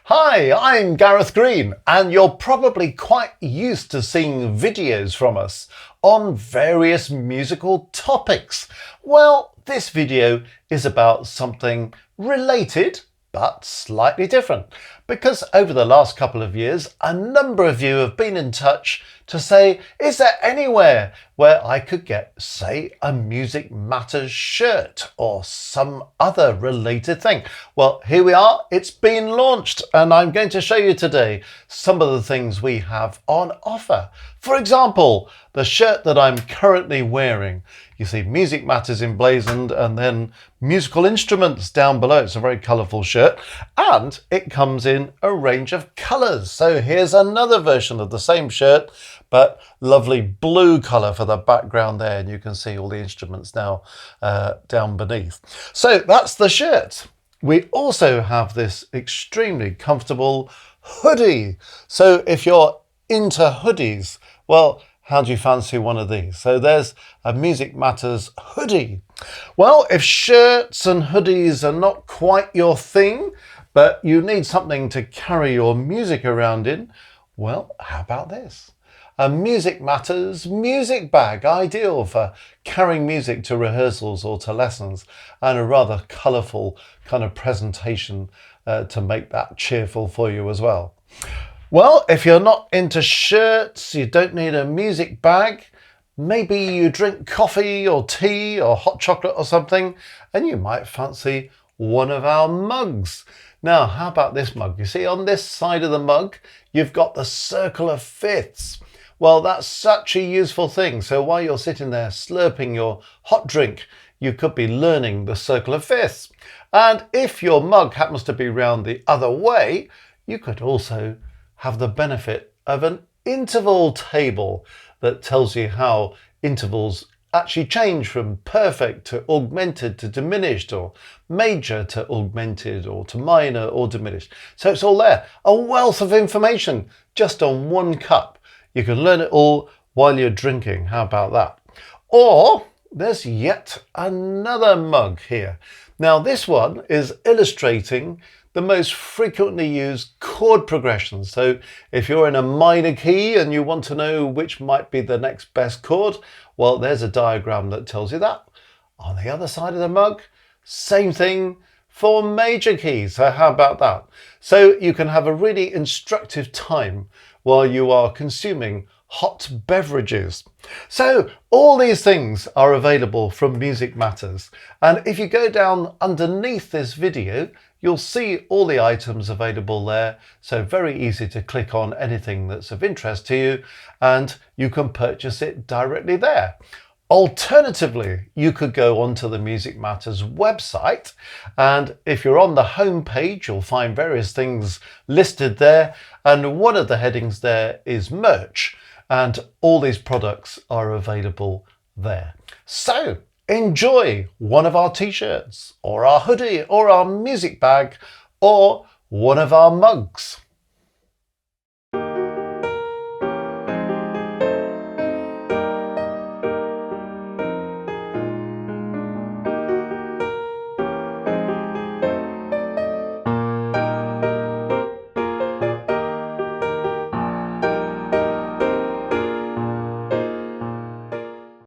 Hi, I'm Gareth Green, and you're probably quite used to seeing videos from us on various musical topics. Well, this video is about something related but slightly different, because over the last couple of years, a number of you have been in touch to say, is there anywhere where I could get, say, a Music Matters shirt or some other related thing? Well, here we are. It's been launched, and I'm going to show you today some of the things we have on offer. For example, the shirt that I'm currently wearing. You see Music Matters emblazoned and then musical instruments down below. It's a very colourful shirt, and it comes in a range of colours. So here's another version of the same shirt, but lovely blue colour for the background there, and you can see all the instruments now down beneath. So that's the shirt. We also have this extremely comfortable hoodie. So if you're into hoodies, well, how do you fancy one of these? So there's a Music Matters hoodie. Well, if shirts and hoodies are not quite your thing, but you need something to carry your music around in, well, how about this? A Music Matters music bag, ideal for carrying music to rehearsals or to lessons, and a rather colourful kind of presentation to make that cheerful for you as well. Well, if you're not into shirts, you don't need a music bag, maybe you drink coffee or tea or hot chocolate or something, and you might fancy one of our mugs. Now, how about this mug? You see on this side of the mug, you've got the circle of fifths. Well, that's such a useful thing. So while you're sitting there slurping your hot drink, you could be learning the circle of fifths. And if your mug happens to be round the other way, you could also have the benefit of an interval table that tells you how intervals actually change from perfect to augmented to diminished, or major to augmented, or to minor or diminished. So it's all there. A wealth of information just on one cup. You can learn it all while you're drinking. How about that? Or there's yet another mug here. Now this one is illustrating the most frequently used chord progressions. So if you're in a minor key and you want to know which might be the next best chord, well, there's a diagram that tells you that. On the other side of the mug, same thing for major keys. So how about that? So you can have a really instructive time while you are consuming hot beverages. So all these things are available from Music Matters. And if you go down underneath this video, you'll see all the items available there. So very easy to click on anything that's of interest to you, and you can purchase it directly there. Alternatively, you could go onto the Music Matters website, and if you're on the home page, you'll find various things listed there, and one of the headings there is merch, and all these products are available there. So enjoy one of our t-shirts or our hoodie or our music bag or one of our mugs.